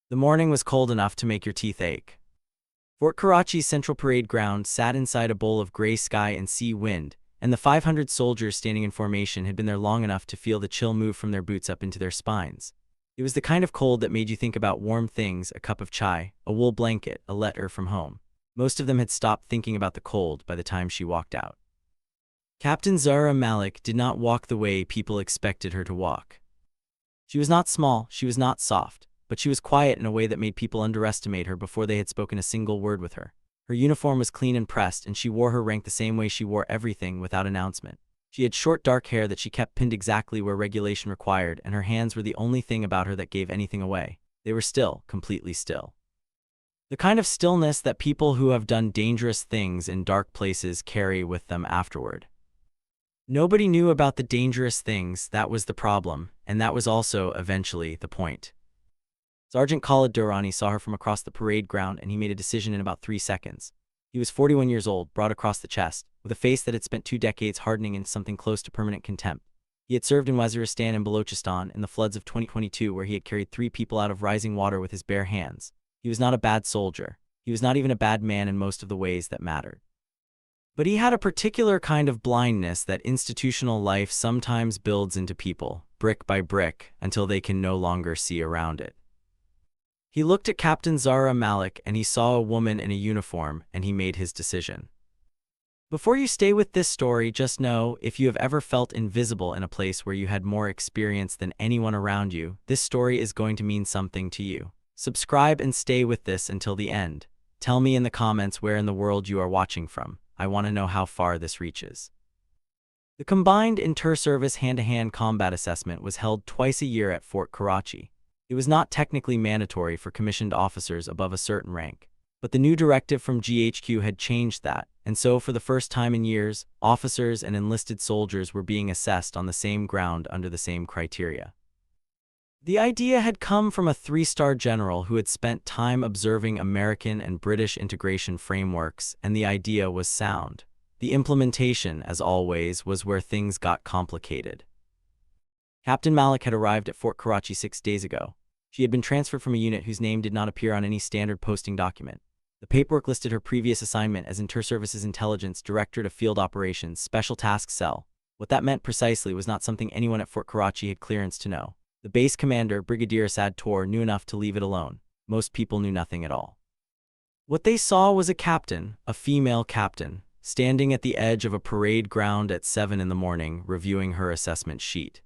The morning was cold enough to make your teeth ache. Fort Karachi's central parade ground sat inside a bowl of gray sky and sea wind, and the 500 soldiers standing in formation had been there long enough to feel the chill move from their boots up into their spines. It was the kind of cold that made you think about warm things: a cup of chai, a wool blanket, a letter from home. Most of them had stopped thinking about the cold by the time she walked out. Captain Zahra Malik did not walk the way people expected her to walk. She was not small, she was not soft, but she was quiet in a way that made people underestimate her before they had spoken a single word with her. Her uniform was clean and pressed, and she wore her rank the same way she wore everything, without announcement. She had short dark hair that she kept pinned exactly where regulation required, and her hands were the only thing about her that gave anything away. They were still, completely still. The kind of stillness that people who have done dangerous things in dark places carry with them afterward. Nobody knew about the dangerous things, that was the problem, and that was also, eventually, the point. Sergeant Khalid Durrani saw her from across the parade ground, and he made a decision in about 3 seconds. He was 41 years old, broad across the chest, with a face that had spent 2 decades hardening into something close to permanent contempt. He had served in Waziristan and Balochistan in the floods of 2022, where he had carried 3 people out of rising water with his bare hands. He was not a bad soldier. He was not even a bad man in most of the ways that mattered. But he had a particular kind of blindness that institutional life sometimes builds into people, brick by brick, until they can no longer see around it. He looked at Captain Zahra Malik, and he saw a woman in a uniform, and he made his decision. Before you stay with this story, just know, if you have ever felt invisible in a place where you had more experience than anyone around you, this story is going to mean something to you. Subscribe and stay with this until the end. Tell me in the comments where in the world you are watching from. I want to know how far this reaches. The Combined Inter-Service Hand-to-Hand Combat Assessment was held twice a year at Fort Karachi. It was not technically mandatory for commissioned officers above a certain rank, but the new directive from GHQ had changed that, and so for the first time in years, officers and enlisted soldiers were being assessed on the same ground under the same criteria. The idea had come from a 3-star general who had spent time observing American and British integration frameworks, and the idea was sound. The implementation, as always, was where things got complicated. Captain Malik had arrived at Fort Karachi 6 days ago. She had been transferred from a unit whose name did not appear on any standard posting document. The paperwork listed her previous assignment as Inter-Services Intelligence Directorate of Field Operations, Special Task Cell. What that meant precisely was not something anyone at Fort Karachi had clearance to know. The base commander, Brigadier Asad Tor, knew enough to leave it alone. Most people knew nothing at all. What they saw was a captain, a female captain, standing at the edge of a parade ground at 7 in the morning, reviewing her assessment sheet.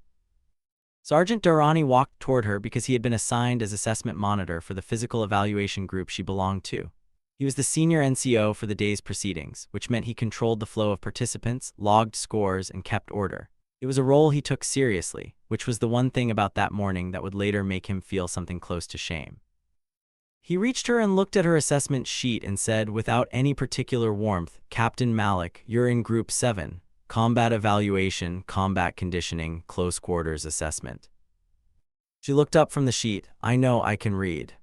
Sergeant Durrani walked toward her because he had been assigned as assessment monitor for the physical evaluation group she belonged to. He was the senior NCO for the day's proceedings, which meant he controlled the flow of participants, logged scores, and kept order. It was a role he took seriously, which was the one thing about that morning that would later make him feel something close to shame. He reached her and looked at her assessment sheet and said, without any particular warmth, "Captain Malik, you're in Group 7, Combat Evaluation, Combat Conditioning, Close Quarters Assessment." She looked up from the sheet. "I know, I can read."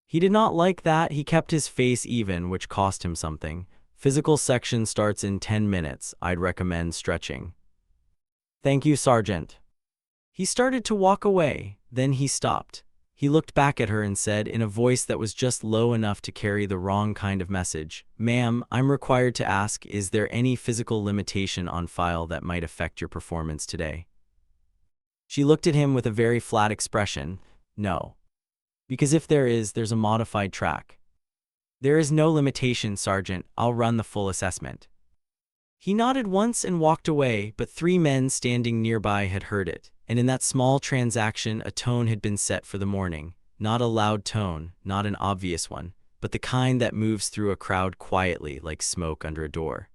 He did not like that. He kept his face even, which cost him something. "Physical section starts in 10 minutes. I'd recommend stretching." "Thank you, Sergeant." He started to walk away, then he stopped. He looked back at her and said, in a voice that was just low enough to carry the wrong kind of message, "Ma'am, I'm required to ask, is there any physical limitation on file that might affect your performance today?" She looked at him with a very flat expression. "No. Because if there is, there's a modified track." "There is no limitation, Sergeant. I'll run the full assessment." He nodded once and walked away, but 3 men standing nearby had heard it, and in that small transaction a tone had been set for the morning. Not a loud tone, not an obvious one, but the kind that moves through a crowd quietly like smoke under a door.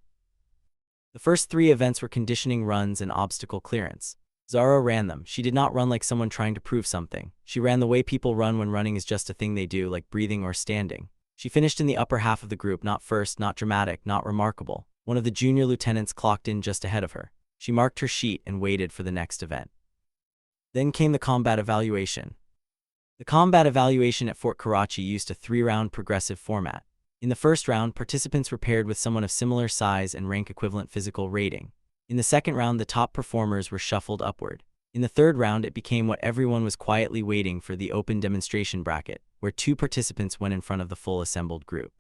The first 3 events were conditioning runs and obstacle clearance. Zahra ran them. She did not run like someone trying to prove something. She ran the way people run when running is just a thing they do, like breathing or standing. She finished in the upper half of the group, not first, not dramatic, not remarkable. One of the junior lieutenants clocked in just ahead of her. She marked her sheet and waited for the next event. Then came the combat evaluation. The combat evaluation at Fort Karachi used a 3-round progressive format. In the first round, participants were paired with someone of similar size and rank equivalent physical rating. In the second round, the top performers were shuffled upward. In the third round, it became what everyone was quietly waiting for: the open demonstration bracket, where two participants went in front of the full assembled group.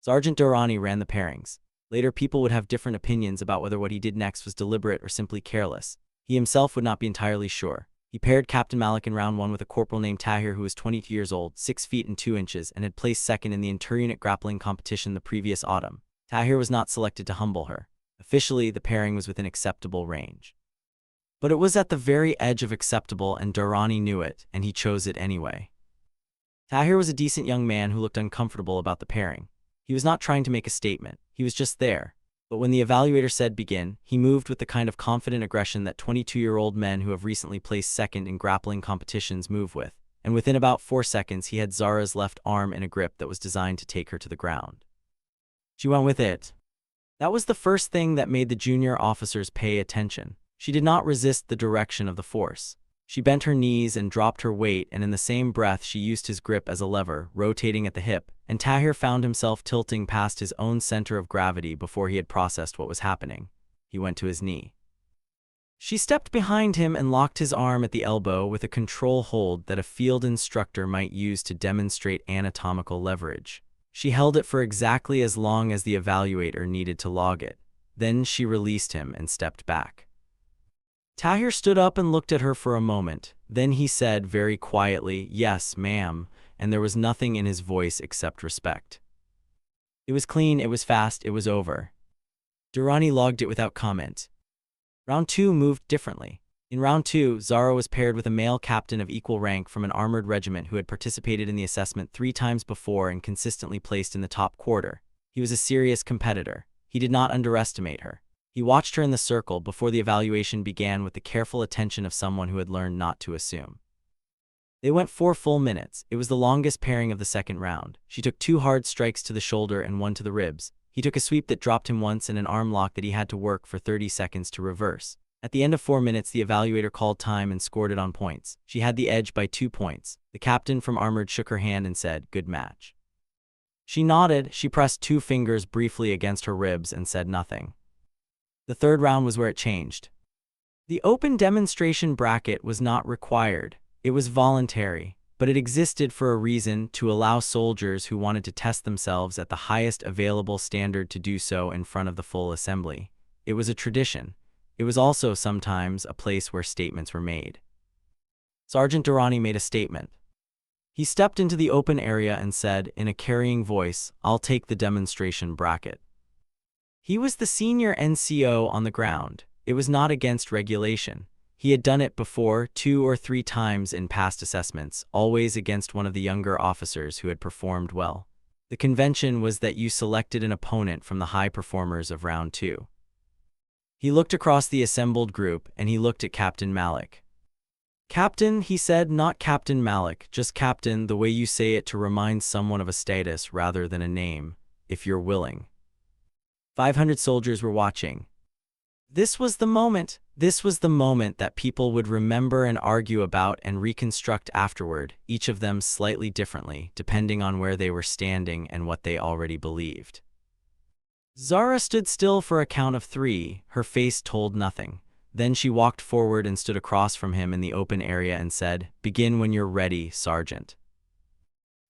Sergeant Durrani ran the pairings. Later, people would have different opinions about whether what he did next was deliberate or simply careless. He himself would not be entirely sure. He paired Captain Malik in round 1 with a corporal named Tahir, who was 22 years old, 6 feet and 2 inches, and had placed second in the inter-unit grappling competition the previous autumn. Tahir was not selected to humble her. Officially, the pairing was within acceptable range. But it was at the very edge of acceptable, and Durrani knew it, and he chose it anyway. Tahir was a decent young man who looked uncomfortable about the pairing. He was not trying to make a statement, he was just there. But when the evaluator said begin, he moved with the kind of confident aggression that 22-year-old men who have recently placed second in grappling competitions move with, and within about 4 seconds he had Zara's left arm in a grip that was designed to take her to the ground. She went with it. That was the first thing that made the junior officers pay attention. She did not resist the direction of the force. She bent her knees and dropped her weight, and in the same breath she used his grip as a lever, rotating at the hip, and Tahir found himself tilting past his own center of gravity before he had processed what was happening. He went to his knee. She stepped behind him and locked his arm at the elbow with a control hold that a field instructor might use to demonstrate anatomical leverage. She held it for exactly as long as the evaluator needed to log it. Then she released him and stepped back. Tahir stood up and looked at her for a moment. Then he said very quietly, "Yes, ma'am," and there was nothing in his voice except respect. It was clean, it was fast, it was over. Durrani logged it without comment. Round 2 moved differently. In round 2, Zara was paired with a male captain of equal rank from an armored regiment who had participated in the assessment 3 times before and consistently placed in the top quarter. He was a serious competitor. He did not underestimate her. He watched her in the circle before the evaluation began with the careful attention of someone who had learned not to assume. They went 4 full minutes. It was the longest pairing of the second round. She took 2 hard strikes to the shoulder and 1 to the ribs. He took a sweep that dropped him once and an arm lock that he had to work for 30 seconds to reverse. At the end of 4 minutes, the evaluator called time and scored it on points. She had the edge by 2 points. The captain from Armored shook her hand and said, "Good match." She nodded. She pressed 2 fingers briefly against her ribs and said nothing. The third round was where it changed. The open demonstration bracket was not required. It was voluntary, but it existed for a reason: to allow soldiers who wanted to test themselves at the highest available standard to do so in front of the full assembly. It was a tradition. It was also sometimes a place where statements were made. Sergeant Durrani made a statement. He stepped into the open area and said, in a carrying voice, "I'll take the demonstration bracket." He was the senior NCO on the ground. It was not against regulation. He had done it before 2 or 3 times in past assessments, always against one of the younger officers who had performed well. The convention was that you selected an opponent from the high performers of round 2. He looked across the assembled group, and he looked at Captain Malik. "Captain," he said, "not Captain Malik, just Captain, the way you say it to remind someone of a status rather than a name, if you're willing." 500 soldiers were watching. This was the moment. This was the moment that people would remember and argue about and reconstruct afterward, each of them slightly differently, depending on where they were standing and what they already believed. Zara stood still for a count of 3. Her face told nothing. Then she walked forward and stood across from him in the open area and said, "Begin when you're ready, Sergeant."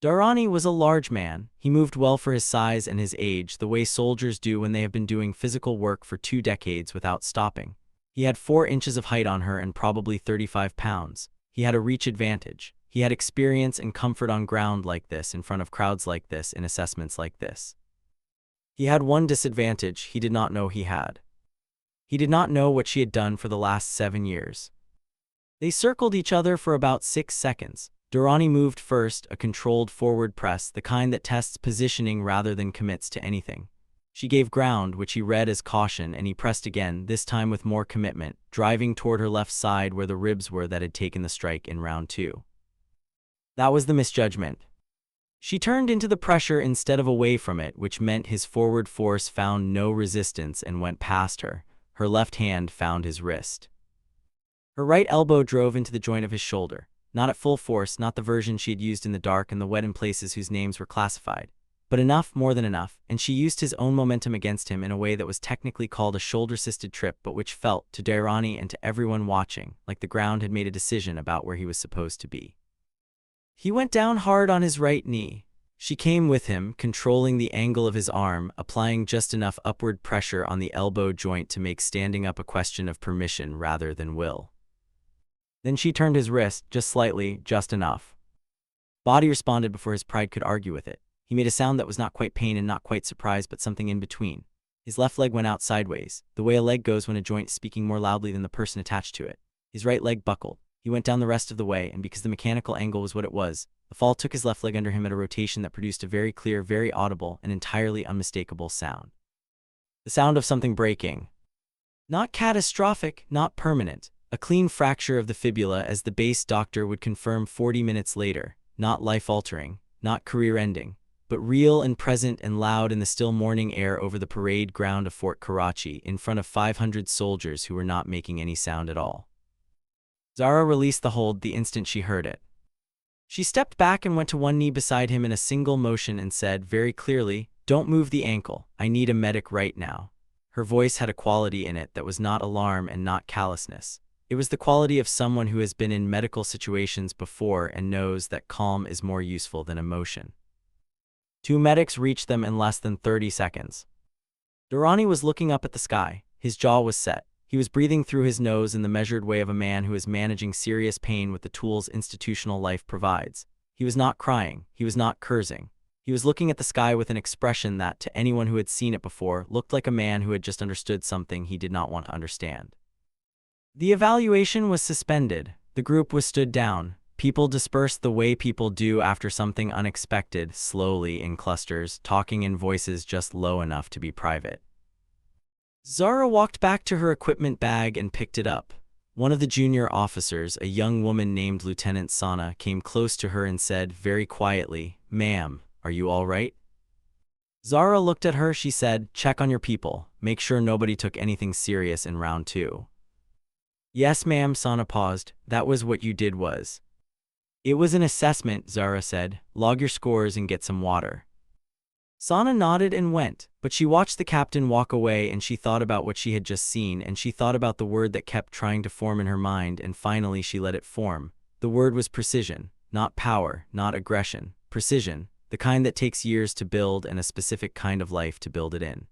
Durrani was a large man. He moved well for his size and his age, the way soldiers do when they have been doing physical work for 2 decades without stopping. He had 4 inches of height on her and probably 35 pounds. He had a reach advantage. He had experience and comfort on ground like this, in front of crowds like this, in assessments like this. He had one disadvantage he did not know he had. He did not know what she had done for the last 7 years. They circled each other for about 6 seconds. Durrani moved first, a controlled forward press, the kind that tests positioning rather than commits to anything. She gave ground, which he read as caution, and he pressed again, this time with more commitment, driving toward her left side where the ribs were that had taken the strike in round 2. That was the misjudgment. She turned into the pressure instead of away from it, which meant his forward force found no resistance and went past her. Her left hand found his wrist. Her right elbow drove into the joint of his shoulder. Not at full force, not the version she had used in the dark and the wet in places whose names were classified. But enough, more than enough, and she used his own momentum against him in a way that was technically called a shoulder-assisted trip, but which felt, to Dairani and to everyone watching, like the ground had made a decision about where he was supposed to be. He went down hard on his right knee. She came with him, controlling the angle of his arm, applying just enough upward pressure on the elbow joint to make standing up a question of permission rather than will. Then she turned his wrist, just slightly, just enough. Body responded before his pride could argue with it. He made a sound that was not quite pain and not quite surprise, but something in between. His left leg went out sideways, the way a leg goes when a joint is speaking more loudly than the person attached to it. His right leg buckled. He went down the rest of the way, and because the mechanical angle was what it was, the fall took his left leg under him at a rotation that produced a very clear, very audible, and entirely unmistakable sound. The sound of something breaking. Not catastrophic, not permanent. A clean fracture of the fibula, as the base doctor would confirm 40 minutes later. Not life-altering, not career-ending, but real and present and loud in the still morning air over the parade ground of Fort Karachi in front of 500 soldiers who were not making any sound at all. Zara released the hold the instant she heard it. She stepped back and went to one knee beside him in a single motion and said very clearly, "Don't move the ankle. I need a medic right now." Her voice had a quality in it that was not alarm and not callousness. It was the quality of someone who has been in medical situations before and knows that calm is more useful than emotion. Two medics reached them in less than 30 seconds. Durrani was looking up at the sky. His jaw was set. He was breathing through his nose in the measured way of a man who is managing serious pain with the tools institutional life provides. He was not crying. He was not cursing. He was looking at the sky with an expression that, to anyone who had seen it before, looked like a man who had just understood something he did not want to understand. The evaluation was suspended. The group was stood down. People dispersed the way people do after something unexpected, slowly in clusters, talking in voices just low enough to be private. Zara walked back to her equipment bag and picked it up. One of the junior officers, a young woman named Lieutenant Sana, came close to her and said very quietly, "Ma'am, are you all right?" Zara looked at her. She said, "Check on your people. Make sure nobody took anything serious in round 2. "Yes, ma'am." Sana paused. "That was what you did was." "It was an assessment," Zara said. "Log your scores and get some water." Sana nodded and went, but she watched the captain walk away and she thought about what she had just seen and she thought about the word that kept trying to form in her mind and finally she let it form. The word was precision, not power, not aggression. Precision, the kind that takes years to build and a specific kind of life to build it in.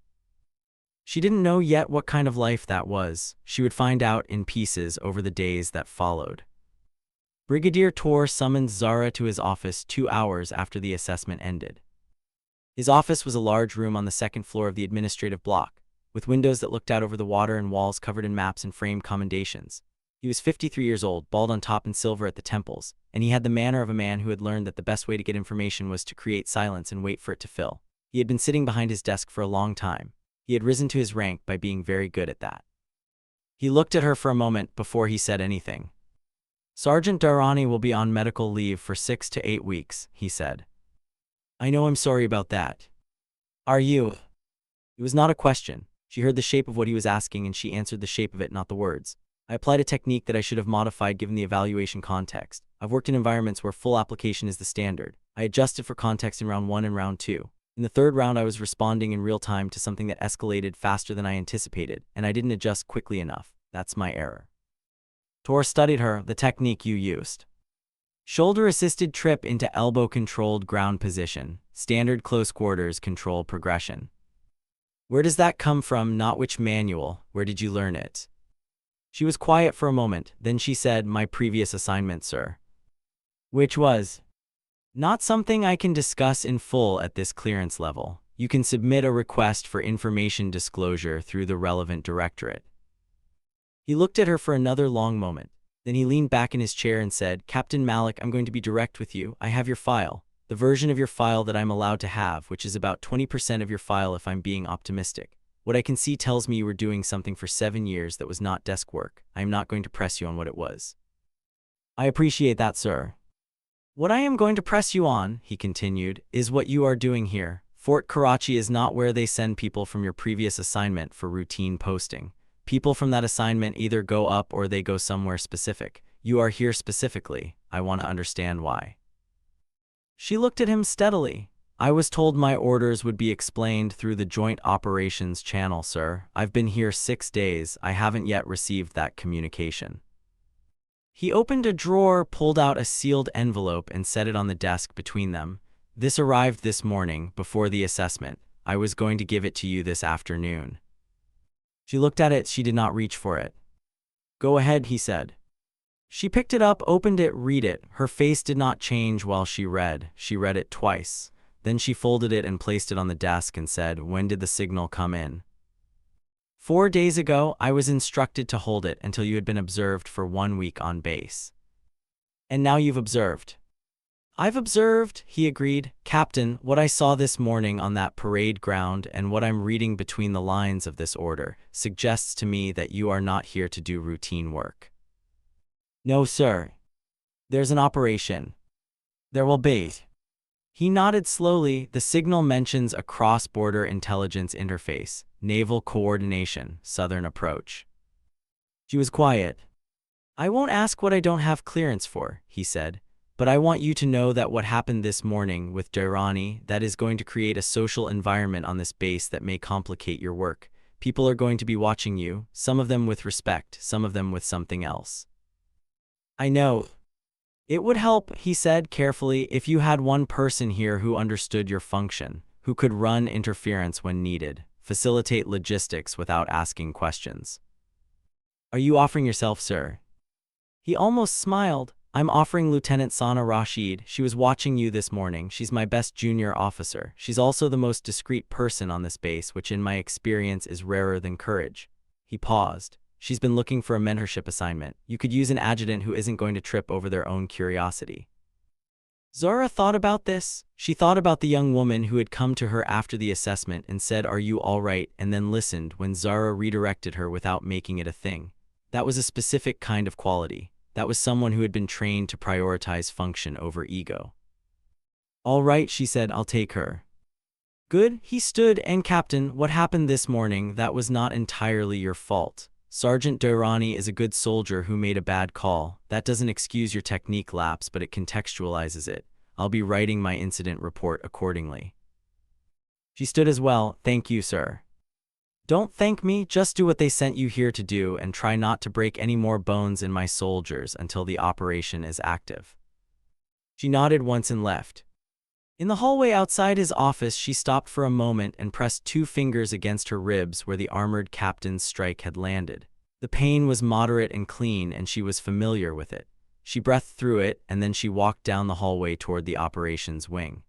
She didn't know yet what kind of life that was. She would find out in pieces over the days that followed. Brigadier Tor summoned Zara to his office 2 hours after the assessment ended. His office was a large room on the second floor of the administrative block, with windows that looked out over the water and walls covered in maps and framed commendations. He was 53 years old, bald on top and silver at the temples, and he had the manner of a man who had learned that the best way to get information was to create silence and wait for it to fill. He had been sitting behind his desk for a long time. He had risen to his rank by being very good at that. He looked at her for a moment before he said anything. "Sergeant Darani will be on medical leave for 6 to 8 weeks, he said. "I know, I'm sorry about that." "Are you?" It was not a question. She heard the shape of what he was asking and she answered the shape of it, not the words. "I applied a technique that I should have modified given the evaluation context. I've worked in environments where full application is the standard. I adjusted for context in round 1 and round 2. In the third round I was responding in real time to something that escalated faster than I anticipated, and I didn't adjust quickly enough. That's my error." Tor studied her. "The technique you used." "Shoulder-assisted trip into elbow-controlled ground position. Standard close quarters control progression." "Where does that come from? Not which manual. Where did you learn it?" She was quiet for a moment, then she said, "My previous assignment, sir." "Which was?" "Not something I can discuss in full at this clearance level. You can submit a request for information disclosure through the relevant directorate." He looked at her for another long moment. Then he leaned back in his chair and said, "Captain Malik, I'm going to be direct with you. I have your file. The version of your file that I'm allowed to have, which is about 20% of your file if I'm being optimistic. What I can see tells me you were doing something for 7 years that was not desk work. I am not going to press you on what it was." "I appreciate that, sir." "What I am going to press you on," he continued, "is what you are doing here. Fort Karachi is not where they send people from your previous assignment for routine posting. People from that assignment either go up or they go somewhere specific. You are here specifically. I want to understand why." She looked at him steadily. I was told my orders would be explained through the Joint Operations Channel, sir. I've been here 6 days. I haven't yet received that communication. He opened a drawer, pulled out a sealed envelope, and set it on the desk between them. This arrived this morning, before the assessment. I was going to give it to you this afternoon. She looked at it. She did not reach for it. Go ahead, he said. She picked it up, opened it, read it. Her face did not change while she read. She read it twice. Then she folded it and placed it on the desk and said, "When did the signal come in?" 4 days ago. I was instructed to hold it until you had been observed for 1 week on base. And now you've observed. I've observed, he agreed. Captain, what I saw this morning on that parade ground and what I'm reading between the lines of this order suggests to me that you are not here to do routine work. No, sir. There's an operation. There will be. He nodded slowly. The signal mentions a cross-border intelligence interface, naval coordination, southern approach. She was quiet. I won't ask what I don't have clearance for, he said, but I want you to know that what happened this morning with Dairani, that is going to create a social environment on this base that may complicate your work. People are going to be watching you, some of them with respect, some of them with something else. I know. It would help, he said carefully, if you had one person here who understood your function, who could run interference when needed, facilitate logistics without asking questions. Are you offering yourself, sir? He almost smiled. I'm offering Lieutenant Sana Rashid. She was watching you this morning. She's my best junior officer. She's also the most discreet person on this base, which in my experience is rarer than courage. He paused. She's been looking for a mentorship assignment. You could use an adjutant who isn't going to trip over their own curiosity. Zara thought about this. She thought about the young woman who had come to her after the assessment and said, "Are you all right?" and then listened when Zara redirected her without making it a thing. That was a specific kind of quality. That was someone who had been trained to prioritize function over ego. All right, she said, I'll take her. Good, he stood, and Captain, what happened this morning, that was not entirely your fault. Sergeant Dairani is a good soldier who made a bad call. That doesn't excuse your technique lapse, but it contextualizes it. I'll be writing my incident report accordingly. She stood as well. Thank you, sir. Don't thank me, just do what they sent you here to do and try not to break any more bones in my soldiers until the operation is active. She nodded once and left. In the hallway outside his office, she stopped for a moment and pressed 2 fingers against her ribs where the armored captain's strike had landed. The pain was moderate and clean, and she was familiar with it. She breathed through it, and then she walked down the hallway toward the operations wing.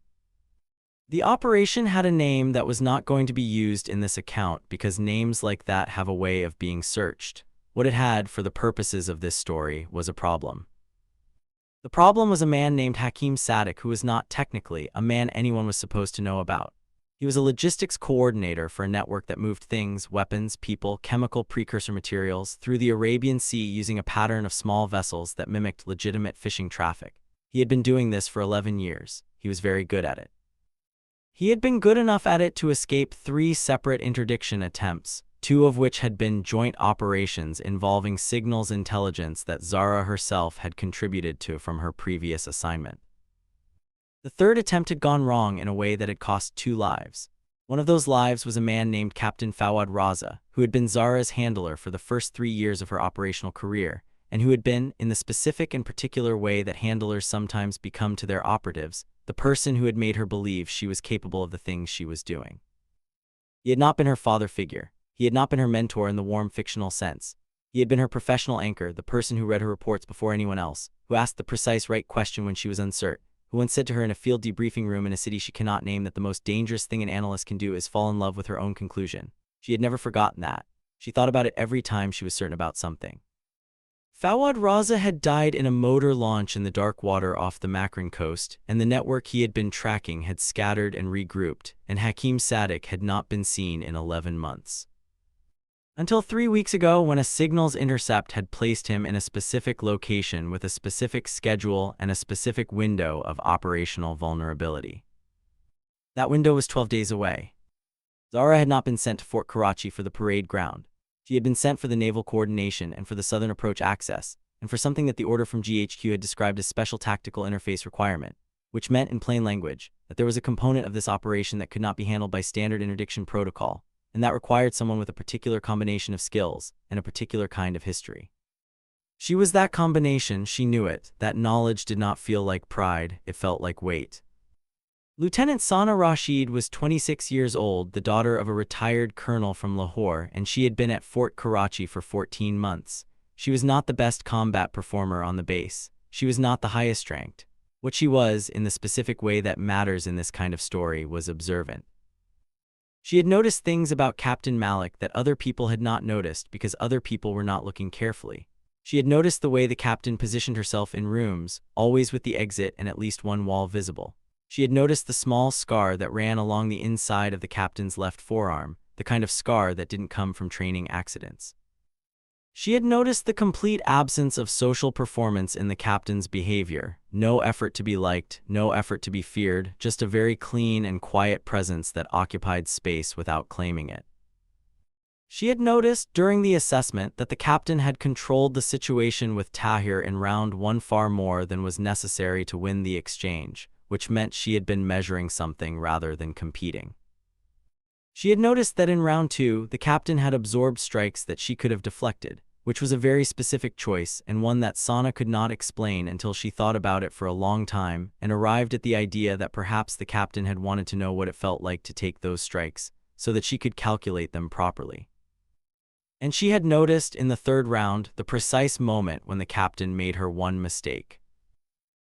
The operation had a name that was not going to be used in this account because names like that have a way of being searched. What it had, for the purposes of this story, was a problem. The problem was a man named Hakim Sadek, who was not technically a man anyone was supposed to know about. He was a logistics coordinator for a network that moved things, weapons, people, chemical precursor materials through the Arabian Sea using a pattern of small vessels that mimicked legitimate fishing traffic. He had been doing this for 11 years. He was very good at it. He had been good enough at it to escape 3 separate interdiction attempts, 2 of which had been joint operations involving signals intelligence that Zara herself had contributed to from her previous assignment. The 3rd attempt had gone wrong in a way that had cost 2 lives. One of those lives was a man named Captain Fawad Raza, who had been Zara's handler for the first 3 years of her operational career, and who had been, in the specific and particular way that handlers sometimes become to their operatives, the person who had made her believe she was capable of the things she was doing. He had not been her father figure. He had not been her mentor in the warm fictional sense. He had been her professional anchor, the person who read her reports before anyone else, who asked the precise right question when she was uncertain, who once said to her in a field debriefing room in a city she cannot name that the most dangerous thing an analyst can do is fall in love with her own conclusion. She had never forgotten that. She thought about it every time she was certain about something. Fawad Raza had died in a motor launch in the dark water off the Makran coast, and the network he had been tracking had scattered and regrouped, and Hakim Sadek had not been seen in 11 months. Until 3 weeks ago, when a signals intercept had placed him in a specific location with a specific schedule and a specific window of operational vulnerability. That window was 12 days away. Zara had not been sent to Fort Karachi for the parade ground. She had been sent for the naval coordination and for the southern approach access, and for something that the order from GHQ had described as special tactical interface requirement. which meant in plain language that there was a component of this operation that could not be handled by standard interdiction protocol, and that required someone with a particular combination of skills and a particular kind of history. She was that combination, she knew it. That knowledge did not feel like pride, it felt like weight. Lieutenant Sana Rashid was 26 years old, the daughter of a retired colonel from Lahore, and she had been at Fort Karachi for 14 months. She was not the best combat performer on the base. She was not the highest ranked. What she was, in the specific way that matters in this kind of story, was observant. She had noticed things about Captain Malik that other people had not noticed because other people were not looking carefully. She had noticed the way the captain positioned herself in rooms, always with the exit and at least one wall visible. She had noticed the small scar that ran along the inside of the captain's left forearm, the kind of scar that didn't come from training accidents. She had noticed the complete absence of social performance in the captain's behavior. No effort to be liked, no effort to be feared, just a very clean and quiet presence that occupied space without claiming it. She had noticed during the assessment that the captain had controlled the situation with Tahir in round 1 far more than was necessary to win the exchange, which meant she had been measuring something rather than competing. She had noticed that in round 2, the captain had absorbed strikes that she could have deflected, which was a very specific choice and one that Sana could not explain until she thought about it for a long time and arrived at the idea that perhaps the captain had wanted to know what it felt like to take those strikes so that she could calculate them properly. And she had noticed in the 3rd round the precise moment when the captain made her one mistake.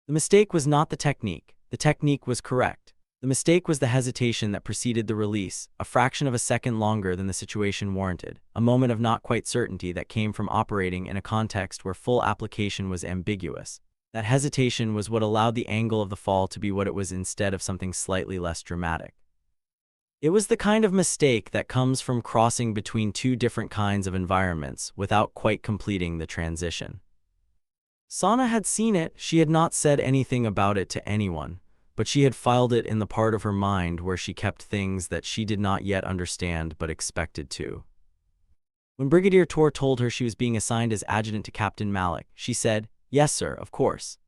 The mistake was not the technique. The technique was correct. The mistake was the hesitation that preceded the release, a fraction of a second longer than the situation warranted, a moment of not quite certainty that came from operating in a context where full application was ambiguous. That hesitation was what allowed the angle of the fall to be what it was instead of something slightly less dramatic. It was the kind of mistake that comes from crossing between two different kinds of environments without quite completing the transition. Sana had seen it. She had not said anything about it to anyone, but she had filed it in the part of her mind where she kept things that she did not yet understand but expected to. When Brigadier Tor told her she was being assigned as adjutant to Captain Malik, she said, "Yes, sir, of course."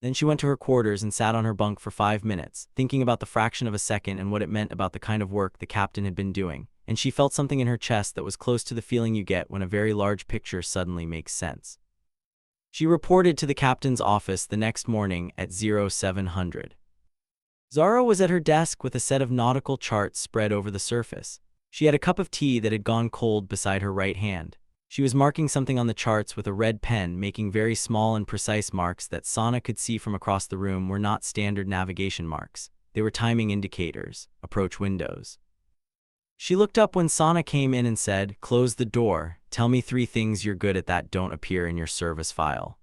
Then she went to her quarters and sat on her bunk for 5 minutes, thinking about the fraction of a second and what it meant about the kind of work the captain had been doing, and she felt something in her chest that was close to the feeling you get when a very large picture suddenly makes sense. She reported to the captain's office the next morning at 0700. Zara was at her desk with a set of nautical charts spread over the surface. She had a cup of tea that had gone cold beside her right hand. She was marking something on the charts with a red pen, making very small and precise marks that Sana could see from across the room were not standard navigation marks. They were timing indicators, approach windows. She looked up when Sana came in and said, "Close the door. Tell me 3 things you're good at that don't appear in your service file."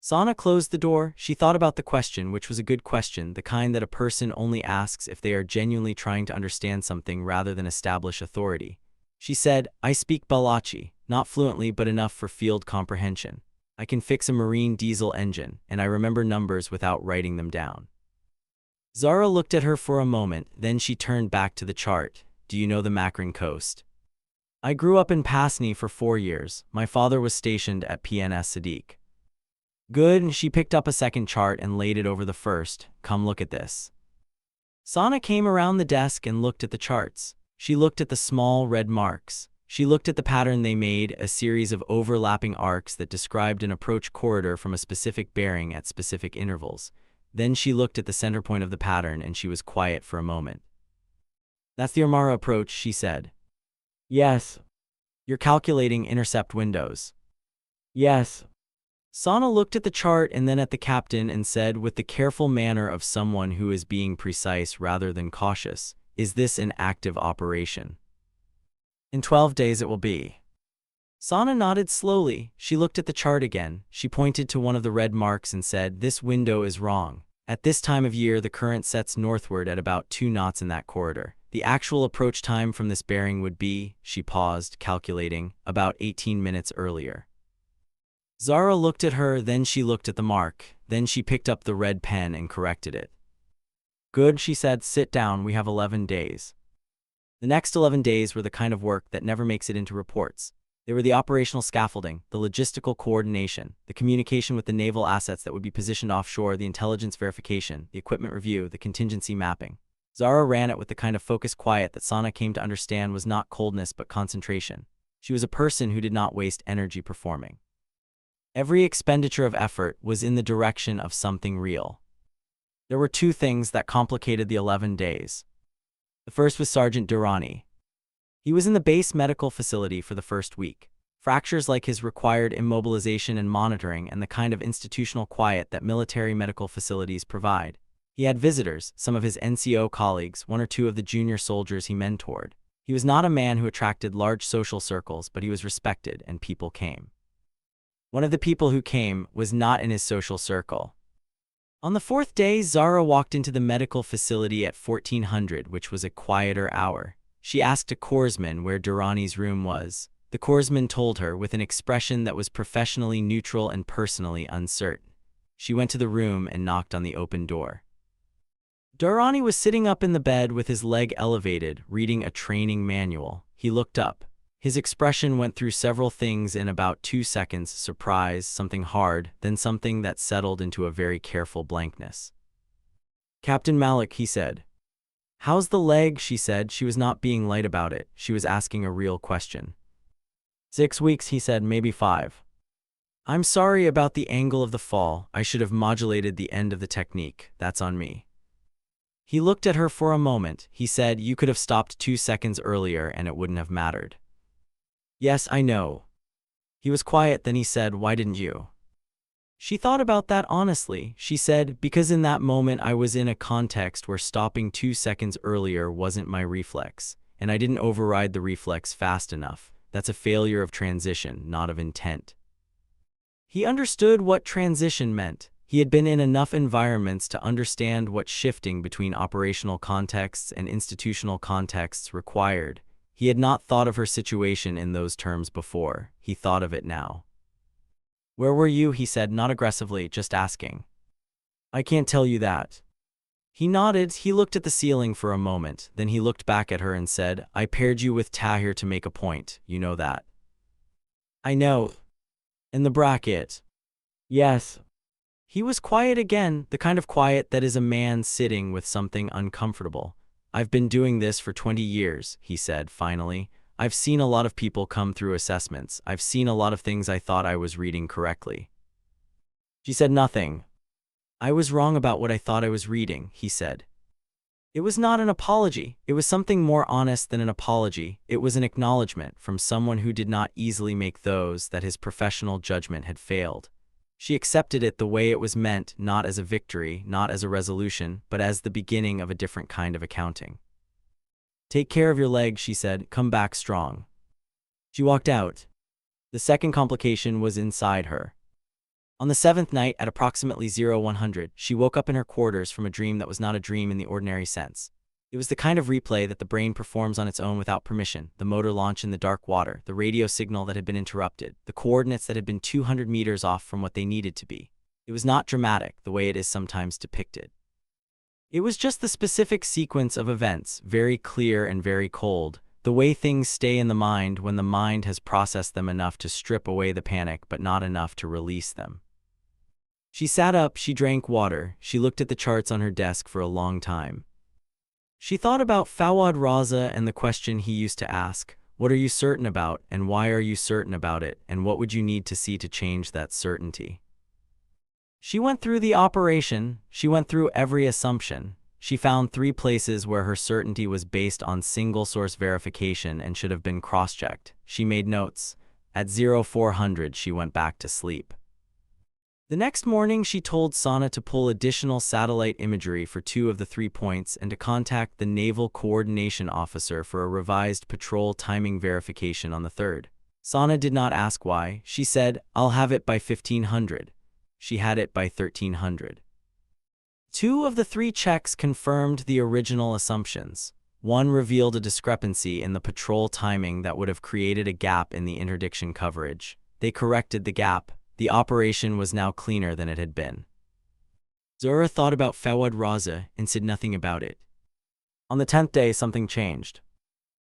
Sana closed the door. She thought about the question, which was a good question, the kind that a person only asks if they are genuinely trying to understand something rather than establish authority. She said, "I speak Balochi, not fluently but enough for field comprehension. I can fix a marine diesel engine, and I remember numbers without writing them down." Zara looked at her for a moment, then she turned back to the chart. "Do you know the Makran coast?" "I grew up in Pasni for 4 years. My father was stationed at PNS Sadiq." "Good," and she picked up a second chart and laid it over the first. "Come look at this." Sana came around the desk and looked at the charts. She looked at the small red marks. She looked at the pattern they made, a series of overlapping arcs that described an approach corridor from a specific bearing at specific intervals. Then she looked at the center point of the pattern and she was quiet for a moment. "That's the Armara approach," she said. "Yes." "You're calculating intercept windows." "Yes." Sana looked at the chart and then at the captain and said with the careful manner of someone who is being precise rather than cautious, "Is this an active operation?" "In 12 days it will be." Sana nodded slowly. She looked at the chart again. She pointed to one of the red marks and said, "This window is wrong. At this time of year the current sets northward at about 2 knots in that corridor. The actual approach time from this bearing would be," she paused, calculating, "about 18 minutes earlier." Zara looked at her, then she looked at the mark. Then she picked up the red pen and corrected it. "Good," she said. "Sit down, we have 11 days. The next 11 days were the kind of work that never makes it into reports. They were the operational scaffolding, the logistical coordination, the communication with the naval assets that would be positioned offshore, the intelligence verification, the equipment review, the contingency mapping. Zara ran it with the kind of focused quiet that Sana came to understand was not coldness but concentration. She was a person who did not waste energy performing. Every expenditure of effort was in the direction of something real. There were two things that complicated the 11 days. The first was Sergeant Durrani. He was in the base medical facility for the first week. Fractures like his required immobilization and monitoring and the kind of institutional quiet that military medical facilities provide. He had visitors, some of his NCO colleagues, one or two of the junior soldiers he mentored. He was not a man who attracted large social circles, but he was respected and people came. One of the people who came was not in his social circle. On the fourth day, Zara walked into the medical facility at 1400, which was a quieter hour. She asked a corpsman where Durrani's room was. The corpsman told her with an expression that was professionally neutral and personally uncertain. She went to the room and knocked on the open door. Durrani was sitting up in the bed with his leg elevated, reading a training manual. He looked up. His expression went through several things in about 2 seconds: surprise, something hard, then something that settled into a very careful blankness. "Captain Malik," he said. "How's the leg?" she said. She was not being light about it. She was asking a real question. 6 weeks, he said, maybe 5. "I'm sorry about the angle of the fall. I should have modulated the end of the technique. That's on me." He looked at her for a moment. He said, "You could have stopped 2 seconds earlier and it wouldn't have mattered." "Yes, I know." He was quiet, then he said, "Why didn't you?" She thought about that honestly. She said, "Because in that moment I was in a context where stopping 2 seconds earlier wasn't my reflex, and I didn't override the reflex fast enough. That's a failure of transition, not of intent." He understood what transition meant. He had been in enough environments to understand what shifting between operational contexts and institutional contexts required. He had not thought of her situation in those terms before. He thought of it now. "Where were you?" he said, not aggressively, just asking. "I can't tell you that." He nodded. He looked at the ceiling for a moment. Then he looked back at her and said, "I paired you with Tahir to make a point. You know that." "I know." "In the bracket." "Yes." He was quiet again, the kind of quiet that is a man sitting with something uncomfortable. "I've been doing this for 20 years, he said, finally. "I've seen a lot of people come through assessments. I've seen a lot of things I thought I was reading correctly." She said nothing. "I was wrong about what I thought I was reading," he said. It was not an apology. It was something more honest than an apology. It was an acknowledgement from someone who did not easily make those that his professional judgment had failed. She accepted it the way it was meant, not as a victory, not as a resolution, but as the beginning of a different kind of accounting. "Take care of your leg," she said. "Come back strong." She walked out. The second complication was inside her. On the 7th night, at approximately 0100, she woke up in her quarters from a dream that was not a dream in the ordinary sense. It was the kind of replay that the brain performs on its own without permission: the motor launch in the dark water, the radio signal that had been interrupted, the coordinates that had been 200 meters off from what they needed to be. It was not dramatic, the way it is sometimes depicted. It was just the specific sequence of events, very clear and very cold, the way things stay in the mind when the mind has processed them enough to strip away the panic but not enough to release them. She sat up, she drank water, she looked at the charts on her desk for a long time. She thought about Fawad Raza and the question he used to ask: "What are you certain about, and why are you certain about it, and what would you need to see to change that certainty?" She went through the operation. She went through every assumption. She found 3 places where her certainty was based on single-source verification and should have been cross-checked. She made notes. At 0400, she went back to sleep. The next morning, she told Sana to pull additional satellite imagery for 2 of the 3 points and to contact the Naval Coordination Officer for a revised patrol timing verification on the 3rd. Sana did not ask why. She said, "I'll have it by 1500. She had it by 1300. 2 of the 3 checks confirmed the original assumptions. One revealed a discrepancy in the patrol timing that would have created a gap in the interdiction coverage. They corrected the gap. The operation was now cleaner than it had been. Zura thought about Fawad Raza and said nothing about it. On the 10th day, something changed.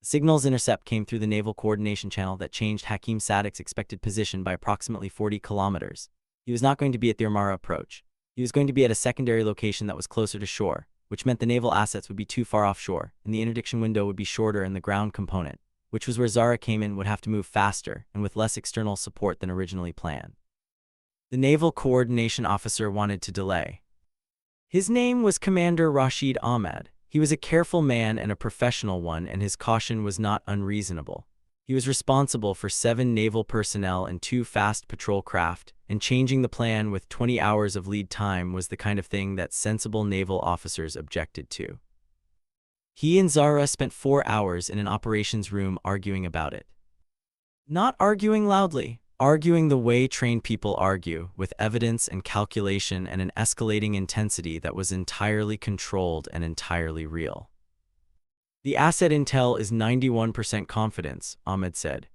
The signal's intercept came through the Naval Coordination Channel that changed Hakim Sadik's expected position by approximately 40 kilometers. He was not going to be at the Armara approach. He was going to be at a secondary location that was closer to shore, which meant the naval assets would be too far offshore, and the interdiction window would be shorter and the ground component, which was where Zara came in, would have to move faster and with less external support than originally planned. The Naval Coordination Officer wanted to delay. His name was Commander Rashid Ahmed. He was a careful man and a professional one, and his caution was not unreasonable. He was responsible for 7 naval personnel and 2 fast patrol craft, and changing the plan with 20 hours of lead time was the kind of thing that sensible naval officers objected to. He and Zara spent 4 hours in an operations room arguing about it. Not arguing loudly, arguing the way trained people argue, with evidence and calculation and an escalating intensity that was entirely controlled and entirely real. The asset intel is 91% confidence, Ahmed said.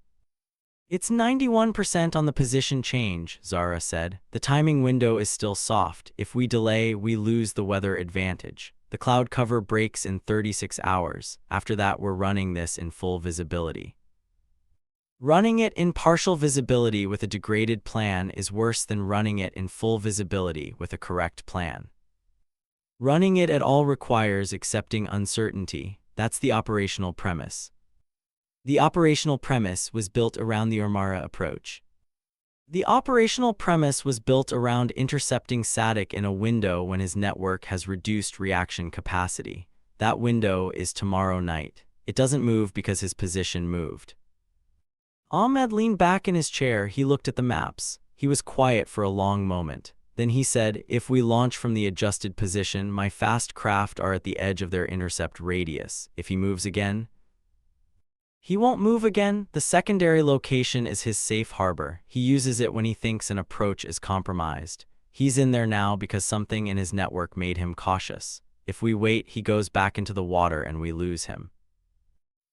It's 91% on the position change, Zara said. The timing window is still soft. If we delay, we lose the weather advantage. The cloud cover breaks in 36 hours. After that, we're running this in full visibility. Running it in partial visibility with a degraded plan is worse than running it in full visibility with a correct plan. Running it at all requires accepting uncertainty. That's the operational premise. The operational premise was built around the Armara approach. The operational premise was built around intercepting Sadik in a window when his network has reduced reaction capacity. That window is tomorrow night. It doesn't move because his position moved. Ahmed leaned back in his chair. He looked at the maps. He was quiet for a long moment. Then he said, if we launch from the adjusted position, my fast craft are at the edge of their intercept radius. If he moves again, he won't move again. The secondary location is his safe harbor. He uses it when he thinks an approach is compromised. He's in there now because something in his network made him cautious. If we wait, he goes back into the water and we lose him.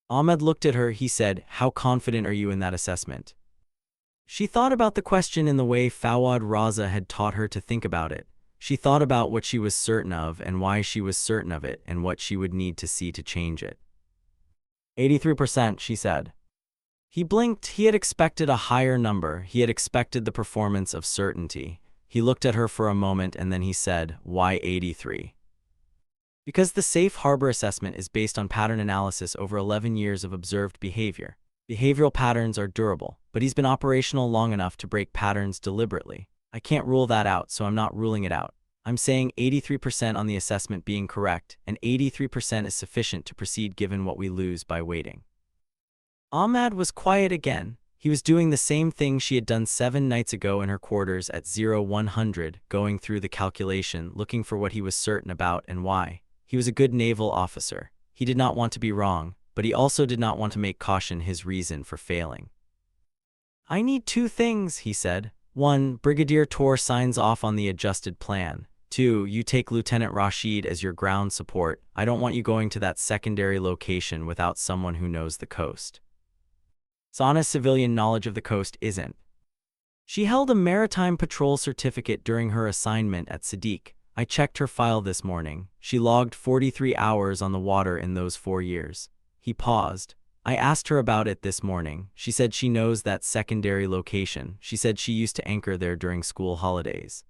Ahmed looked at her. He said, how confident are you in that assessment? She thought about the question in the way Fawad Raza had taught her to think about it. She thought about what she was certain of and why she was certain of it and what she would need to see to change it. 83%, she said. He blinked. He had expected a higher number. He had expected the performance of certainty. He looked at her for a moment and then he said, why 83? Because the safe harbor assessment is based on pattern analysis over 11 years of observed behavior. Behavioral patterns are durable, but he's been operational long enough to break patterns deliberately. I can't rule that out, so I'm not ruling it out. I'm saying 83% on the assessment being correct, and 83% is sufficient to proceed given what we lose by waiting. Ahmed was quiet again. He was doing the same thing she had done 7 nights ago in her quarters at 0100, going through the calculation, looking for what he was certain about and why. He was a good naval officer. He did not want to be wrong, but he also did not want to make caution his reason for failing. I need 2 things, he said. 1, Brigadier Tor signs off on the adjusted plan. 2, you take Lieutenant Rashid as your ground support. I don't want you going to that secondary location without someone who knows the coast. Sana's civilian knowledge of the coast isn't. She held a maritime patrol certificate during her assignment at Sadiq. I checked her file this morning. She logged 43 hours on the water in those 4 years. He paused. I asked her about it this morning. She said she knows that secondary location. She said she used to anchor there during school holidays.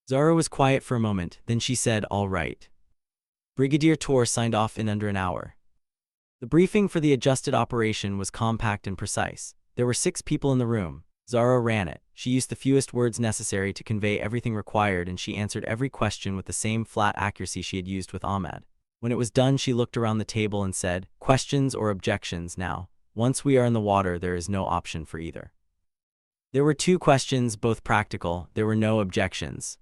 Zara was quiet for a moment, then she said, all right. Brigadier Tor signed off in under an hour. The briefing for the adjusted operation was compact and precise. There were 6 people in the room. Zara ran it. She used the fewest words necessary to convey everything required, and she answered every question with the same flat accuracy she had used with Ahmed. When it was done, she looked around the table and said, questions or objections now? Once we are in the water, there is no option for either. There were 2 questions, both practical. There were no objections.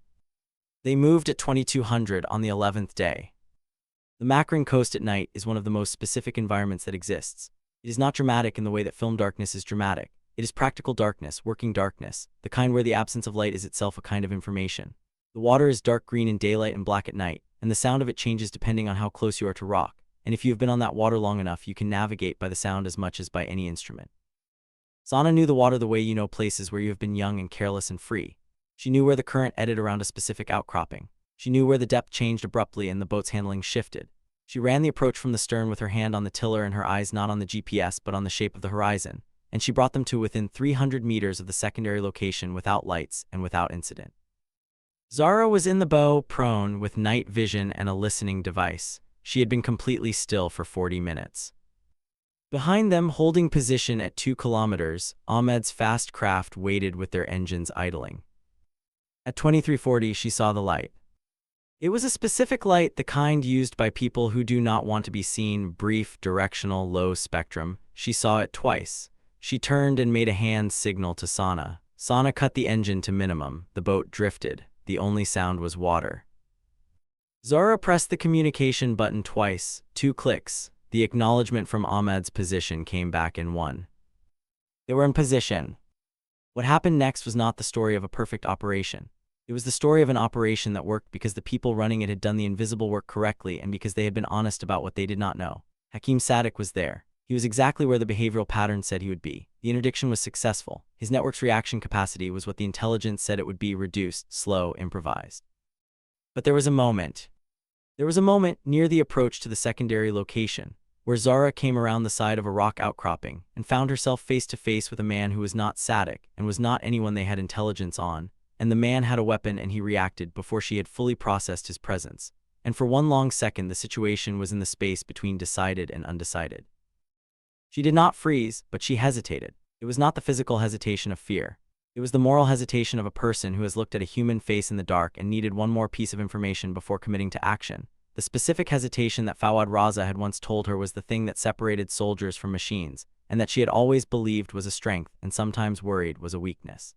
They moved at 2200 on the 11th day. The Makran coast at night is one of the most specific environments that exists. It is not dramatic in the way that film darkness is dramatic. It is practical darkness, working darkness, the kind where the absence of light is itself a kind of information. The water is dark green in daylight and black at night, and the sound of it changes depending on how close you are to rock, and if you have been on that water long enough, you can navigate by the sound as much as by any instrument. Sana knew the water the way you know places where you have been young and careless and free. She knew where the current eddied around a specific outcropping. She knew where the depth changed abruptly and the boat's handling shifted. She ran the approach from the stern with her hand on the tiller and her eyes not on the GPS but on the shape of the horizon, and she brought them to within 300 meters of the secondary location without lights and without incident. Zara was in the bow, prone, with night vision and a listening device. She had been completely still for 40 minutes. Behind them, holding position at 2 kilometers, Ahmed's fast craft waited with their engines idling. At 2340, she saw the light. It was a specific light, the kind used by people who do not want to be seen, brief, directional, low spectrum. She saw it twice. She turned and made a hand signal to Sana. Sana cut the engine to minimum. The boat drifted. The only sound was water. Zara pressed the communication button twice, 2 clicks. The acknowledgement from Ahmed's position came back in 1. They were in position. What happened next was not the story of a perfect operation. It was the story of an operation that worked because the people running it had done the invisible work correctly and because they had been honest about what they did not know. Hakim Sadek was there. He was exactly where the behavioral pattern said he would be. The interdiction was successful. His network's reaction capacity was what the intelligence said it would be: reduced, slow, improvised. But there was a moment. There was a moment near the approach to the secondary location, where Zara came around the side of a rock outcropping and found herself face to face with a man who was not Sadek and was not anyone they had intelligence on, and the man had a weapon and he reacted before she had fully processed his presence. And for one long second the situation was in the space between decided and undecided. She did not freeze, but she hesitated. It was not the physical hesitation of fear. It was the moral hesitation of a person who has looked at a human face in the dark and needed one more piece of information before committing to action. The specific hesitation that Fawad Raza had once told her was the thing that separated soldiers from machines, and that she had always believed was a strength and sometimes worried was a weakness.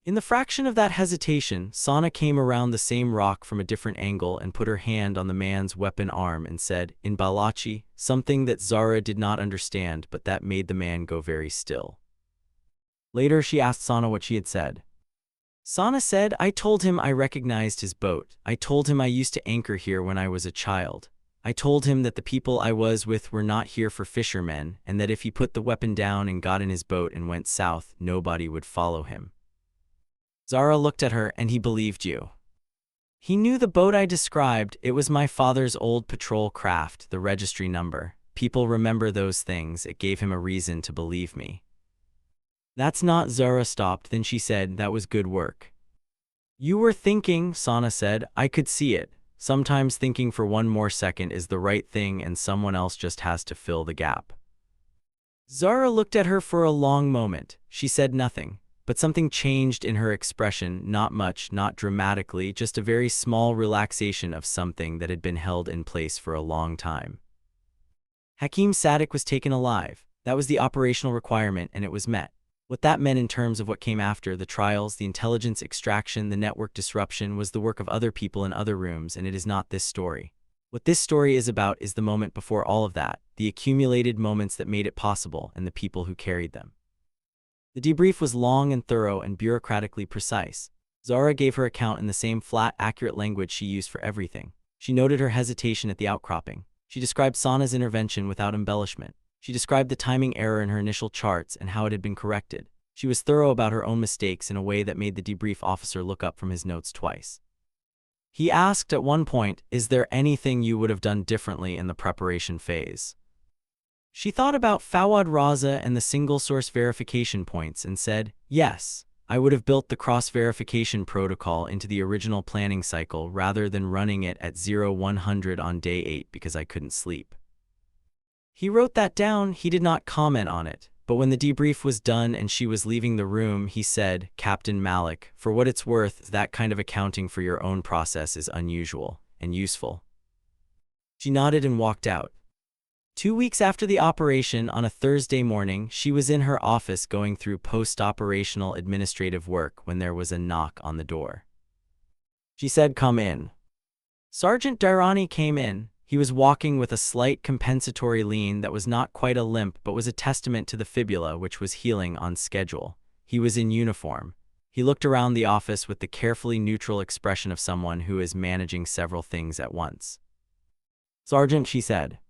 In the fraction of that hesitation, Sana came around the same rock from a different angle and put her hand on the man's weapon arm and said, in Balochi, something that Zara did not understand but that made the man go very still. Later she asked Sana what she had said. Sana said, I told him I recognized his boat. I told him I used to anchor here when I was a child. I told him that the people I was with were not here for fishermen and that if he put the weapon down and got in his boat and went south, nobody would follow him. Zara looked at her, and he believed you. He knew the boat I described. It was my father's old patrol craft, the registry number. People remember those things. It gave him a reason to believe me. That's not. Zara stopped, then she said, that was good work. You were thinking, Sana said. I could see it. Sometimes thinking for one more second is the right thing and someone else just has to fill the gap. Zara looked at her for a long moment. She said nothing. But something changed in her expression, not much, not dramatically, just a very small relaxation of something that had been held in place for a long time. Hakim Sadek was taken alive. That was the operational requirement, and it was met. What that meant in terms of what came after, the trials, the intelligence extraction, the network disruption, was the work of other people in other rooms, and it is not this story. What this story is about is the moment before all of that, the accumulated moments that made it possible, and the people who carried them. The debrief was long and thorough and bureaucratically precise. Zara gave her account in the same flat, accurate language she used for everything. She noted her hesitation at the outcropping. She described Sana's intervention without embellishment. She described the timing error in her initial charts and how it had been corrected. She was thorough about her own mistakes in a way that made the debrief officer look up from his notes twice. He asked at one point, is there anything you would have done differently in the preparation phase? She thought about Fawad Raza and the single-source verification points and said, yes, I would have built the cross-verification protocol into the original planning cycle rather than running it at 0-100 on day 8 because I couldn't sleep. He wrote that down. He did not comment on it, but when the debrief was done and she was leaving the room, he said, Captain Malik, for what it's worth, that kind of accounting for your own process is unusual and useful. She nodded and walked out. 2 weeks after the operation, on a Thursday morning, she was in her office going through post-operational administrative work when there was a knock on the door. She said, come in. Sergeant Dairani came in. He was walking with a slight compensatory lean that was not quite a limp but was a testament to the fibula which was healing on schedule. He was in uniform. He looked around the office with the carefully neutral expression of someone who is managing several things at once. Sergeant, she said.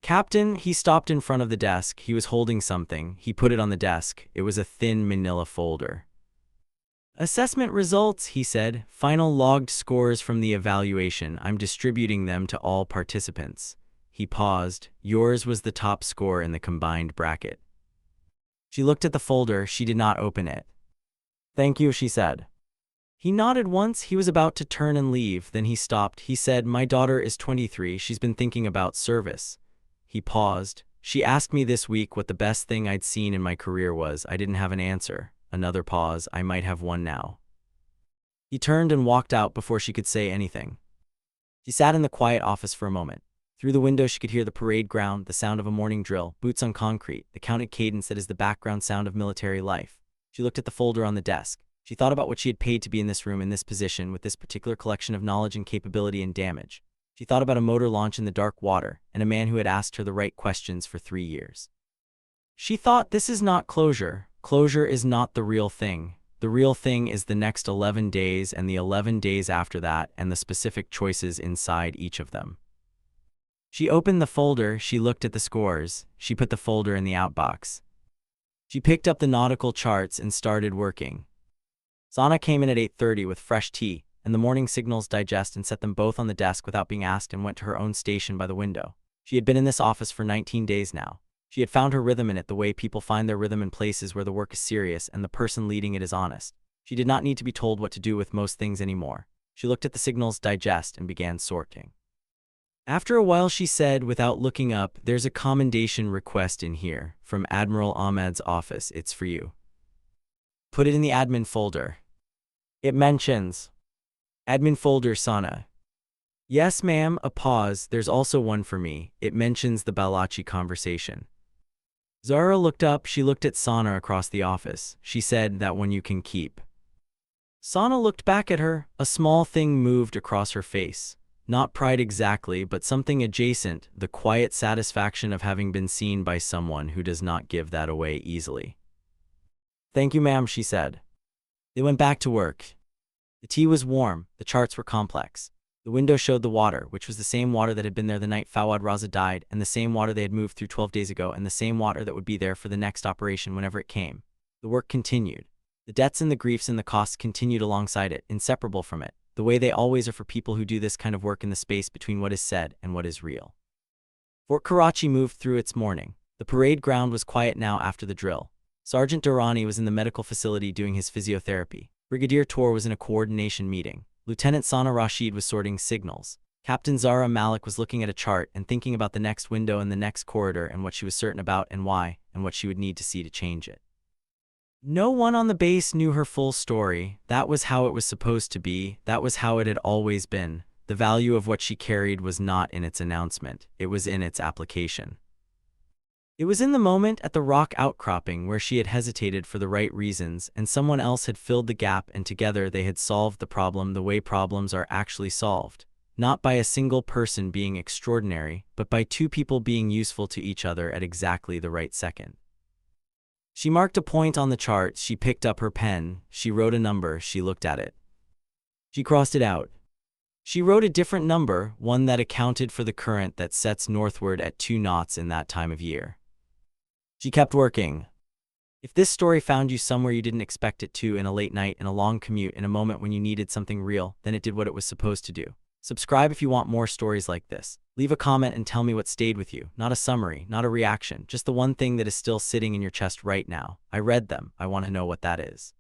Captain, he stopped in front of the desk. He was holding something. He put it on the desk. It was a thin manila folder. Assessment results, he said. Final logged scores from the evaluation. I'm distributing them to all participants. He paused. Yours was the top score in the combined bracket. She looked at the folder. She did not open it. Thank you, she said. He nodded once. He was about to turn and leave. Then he stopped. He said, my daughter is 23. She's been thinking about service. He paused. She asked me this week what the best thing I'd seen in my career was. I didn't have an answer. Another pause. I might have one now. He turned and walked out before she could say anything. She sat in the quiet office for a moment. Through the window she could hear the parade ground, the sound of a morning drill, boots on concrete, the counted cadence that is the background sound of military life. She looked at the folder on the desk. She thought about what she had paid to be in this room, in this position, with this particular collection of knowledge and capability and damage. She thought about a motor launch in the dark water, and a man who had asked her the right questions for 3 years. She thought, this is not closure. Closure is not the real thing. The real thing is the next 11 days and the 11 days after that and the specific choices inside each of them. She opened the folder. She looked at the scores. She put the folder in the outbox. She picked up the nautical charts and started working. Sana came in at 8:30 with fresh tea, and the morning signals digest and set them both on the desk without being asked and went to her own station by the window. She had been in this office for 19 days now. She had found her rhythm in it, the way people find their rhythm in places where the work is serious and the person leading it is honest. She did not need to be told what to do with most things anymore. She looked at the signals digest and began sorting. After a while she said, without looking up, there's a commendation request in here, from Admiral Ahmed's office. It's for you. Put it in the admin folder. It mentions. Admin folder, Sana. Yes, ma'am. A pause. There's also one for me. It mentions the Balachi conversation. Zara looked up. She looked at Sana across the office. She said, that one you can keep. Sana looked back at her. A small thing moved across her face. Not pride exactly, but something adjacent, the quiet satisfaction of having been seen by someone who does not give that away easily. Thank you, ma'am, she said. They went back to work. The tea was warm. The charts were complex. The window showed the water, which was the same water that had been there the night Fawad Raza died, and the same water they had moved through 12 days ago, and the same water that would be there for the next operation whenever it came. The work continued. The debts and the griefs and the costs continued alongside it, inseparable from it, the way they always are for people who do this kind of work in the space between what is said and what is real. Fort Karachi moved through its morning. The parade ground was quiet now after the drill. Sergeant Durrani was in the medical facility doing his physiotherapy. Brigadier Tor was in a coordination meeting. Lieutenant Sana Rashid was sorting signals. Captain Zara Malik was looking at a chart and thinking about the next window and the next corridor and what she was certain about and why, and what she would need to see to change it. No one on the base knew her full story. That was how it was supposed to be. That was how it had always been. The value of what she carried was not in its announcement. It was in its application. It was in the moment at the rock outcropping where she had hesitated for the right reasons, and someone else had filled the gap, and together they had solved the problem the way problems are actually solved. Not by a single person being extraordinary, but by two people being useful to each other at exactly the right second. She marked a point on the chart. She picked up her pen. She wrote a number. She looked at it. She crossed it out. She wrote a different number, one that accounted for the current that sets northward at 2 knots in that time of year. She kept working. If this story found you somewhere you didn't expect it to, in a late night, in a long commute, in a moment when you needed something real, then it did what it was supposed to do. Subscribe if you want more stories like this. Leave a comment and tell me what stayed with you. Not a summary, not a reaction, just the one thing that is still sitting in your chest right now. I read them. I want to know what that is.